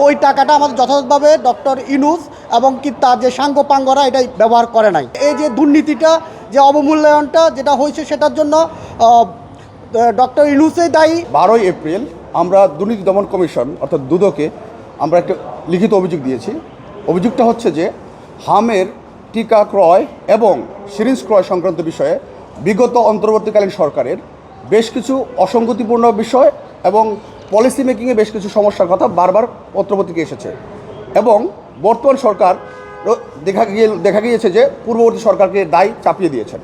ওই টাকাটা আমাদের যথাযথভাবে ডক্টর ইউনূস এবং কি তার যে সাঙ্গপাঙ্গরা এটাই ব্যবহার করে নাই। এই যে দুর্নীতিটা, যে অবমূল্যায়নটা যেটা হয়েছে, সেটার জন্য ডক্টর ইউনূসই দায়ী। 12 এপ্রিল আমরা দুর্নীতি দমন কমিশন অর্থাৎ দুদকে আমরা একটা লিখিত অভিযোগ দিয়েছি। অভিযোগটা হচ্ছে যে হামের টিকা ক্রয় এবং সিরিঞ্জ ক্রয় সংক্রান্ত বিষয়ে বিগত অন্তর্বর্তীকালীন সরকারের বেশ কিছু অসঙ্গতিপূর্ণ বিষয় এবং পলিসি মেকিংয়ে বেশ কিছু সমস্যার কথা বারবার পত্রপত্রিকা এসেছে এবং বর্তমান সরকার দেখা গিয়েছে যে পূর্ববর্তী সরকারকে দায় চাপিয়ে দিয়েছেন।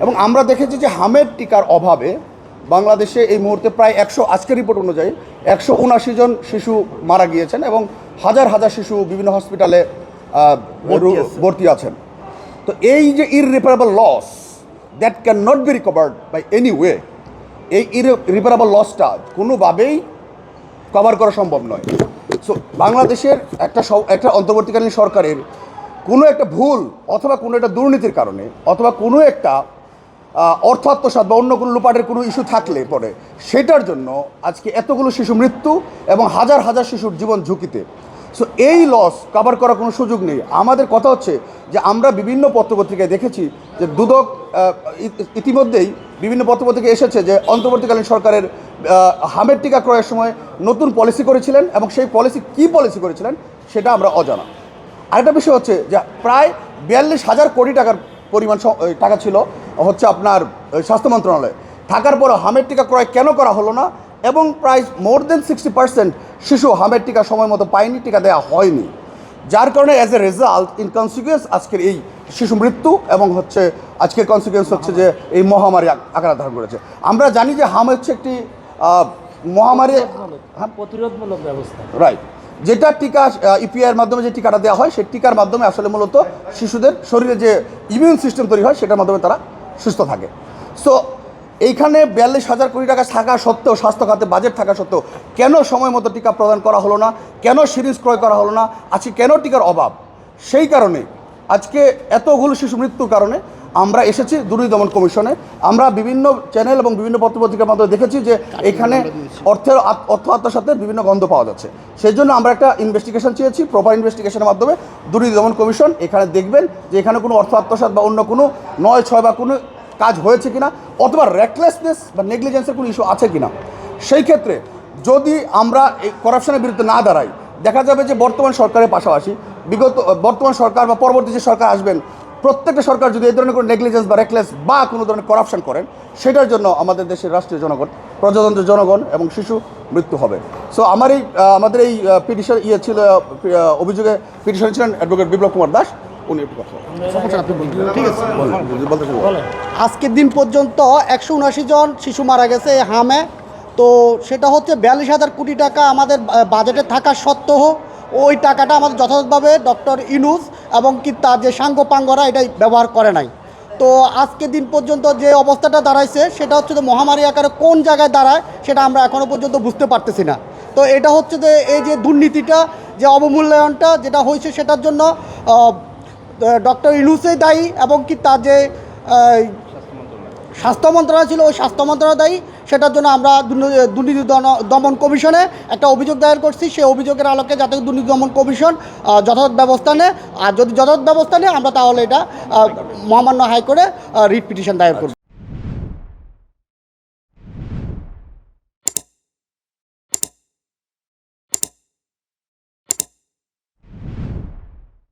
এবং আমরা দেখেছি যে হামের টিকার অভাবে বাংলাদেশে এই মুহূর্তে প্রায় আজকের রিপোর্ট অনুযায়ী 179 জন শিশু মারা গিয়েছেন এবং হাজার হাজার শিশু বিভিন্ন হসপিটালে ভর্তি আছেন। তো এই যে irreparable loss that can not be recovered by any way, এই ইররিপারেবল লসটা কোনোভাবেই কভার করা সম্ভব নয়। সো বাংলাদেশের একটা অন্তর্বর্তীকালীন সরকারের কোনো একটা ভুল অথবা কোনো একটা দুর্নীতির কারণে অথবা কোনো একটা অর্থ আত্মসাৎ বা অন্য কোনো লুপাটের কোনো ইস্যু থাকলে পরে সেটার জন্য আজকে এতগুলো শিশু মৃত্যু এবং হাজার হাজার শিশুর জীবন ঝুঁকিতে। সো এই লস কভার করার কোনো সুযোগ নেই। আমাদের কথা হচ্ছে যে আমরা বিভিন্ন পত্রপত্রিকায় দেখেছি যে দুদক ইতিমধ্যেই বিভিন্ন পত্রপত্রিকায় এসেছে যে অন্তর্বর্তীকালীন সরকারের হামের টিকা ক্রয়ের সময় নতুন পলিসি করেছিলেন এবং সেই কী পলিসি করেছিলেন সেটা আমরা অজানা। আরেকটা বিষয় হচ্ছে যে প্রায় 42,000 কোটি টাকার পরিমাণ টাকা ছিল হচ্ছে আপনার স্বাস্থ্য মন্ত্রণালয়ে, থাকার পরও হামের টিকা ক্রয় কেন করা হলো না এবং প্রায় মোর দেন 60% শিশু হামের টিকা সময় মতো পায়নি, টিকা দেওয়া হয়নি, যার কারণে as a result in consequence আজকের এই শিশু মৃত্যু এবং হচ্ছে আজকের কনসিকুয়েন্স হচ্ছে যে এই মহামারী আকার ধারণ করেছে। আমরা জানি যে হাম হচ্ছে একটি মহামারী প্রতিরোধমূলক ব্যবস্থা, রাইট, যেটা টিকা ইপিআইয়ের মাধ্যমে যে টিকাটা দেওয়া হয় সেই টিকার মাধ্যমে আসলে মূলত শিশুদের শরীরে যে ইমিউন সিস্টেম তৈরি হয় সেটার মাধ্যমে তারা সুস্থ থাকে। সো এইখানে 42,000 কোটি টাকা থাকা সত্ত্বেও, স্বাস্থ্য খাতে বাজেট থাকা সত্ত্বেও কেন সময় মতো টিকা প্রদান করা হলো না, কেন সিরিঞ্জ ক্রয় করা হলো না, আজকে কেন টিকার অভাব? সেই কারণে আজকে এতগুলো শিশু মৃত্যুর কারণে আমরা এসেছি দুর্নীতি দমন কমিশনে। আমরা বিভিন্ন চ্যানেল এবং বিভিন্ন পত্রপত্রিকার মাধ্যমে দেখেছি যে এখানে অর্থ আত্মসাতের বিভিন্ন গন্ধ পাওয়া যাচ্ছে। সেই জন্য আমরা একটা ইনভেস্টিগেশন চেয়েছি, প্রপার ইনভেস্টিগেশনের মাধ্যমে দুর্নীতি দমন কমিশন এখানে দেখবেন যে এখানে কোনো অর্থ আত্মসাৎ বা অন্য কোনো 9-6 বা কোনো কাজ হয়েছে কিনা অথবা রেকলেসনেস বা নেগলিজেন্সের কোনো ইস্যু আছে কিনা। সেই ক্ষেত্রে যদি আমরা এই করাপশনের বিরুদ্ধে না দাঁড়াই, দেখা যাবে যে বর্তমান সরকারের পাশাপাশি বর্তমান সরকার বা পরবর্তী যে সরকার আসবেন, প্রত্যেকটা সরকার যদি এই ধরনের কোনো নেগলিজেন্স বা রেকলেস বা কোনো ধরনের করাপশন করেন, সেটার জন্য আমাদের দেশের রাষ্ট্রীয় জনগণ, প্রজাতন্ত্রের জনগণ এবং শিশু মৃত্যু হবে। সো আমাদের এই পিটিশন ছিল অভিযোগে পিটিশন ছিলেন অ্যাডভোকেট বিপ্লব কুমার দাস। উনি একটু কথা ঠিক আছে, আজকের দিন পর্যন্ত 179 জন শিশু মারা গেছে এই হামে। তো সেটা হচ্ছে 42,000 কোটি টাকা আমাদের বাজেটে থাকা সত্ত্বেও ওই টাকাটা আমাদের যথাযথভাবে ডক্টর ইউনূস এবং কি তার যে সাঙ্গপাঙ্গরা এটাই ব্যবহার করে নাই। তো আজকের দিন পর্যন্ত যে অবস্থাটা দাঁড়াইছে সেটা হচ্ছে যে মহামারী আকারে কোন জায়গায় দাঁড়ায় সেটা আমরা এখনও পর্যন্ত বুঝতে পারতেছি না। তো এটা হচ্ছে যে এই যে দুর্নীতিটা, যে অবমূল্যায়নটা যেটা হয়েছে, সেটার জন্য ডক্টর ইউনূসই দায়ী এবং কি তার যে স্বাস্থ্য মন্ত্রণালয় ছিল ওই স্বাস্থ্য মন্ত্রণালয় দায়ী। সেটার জন্য আমরা দুর্নীতি দমন কমিশনে একটা অভিযোগ দায়ের করছি। সেই অভিযোগের আলোকে যাতে দুর্নীতি দমন কমিশন যথাযথ ব্যবস্থা নেয়, আর যদি যথাযথ ব্যবস্থা নেয় আমরা তাহলে এটা মহামান্য হাইকোর্টে রিট পিটিশন দায়ের করব।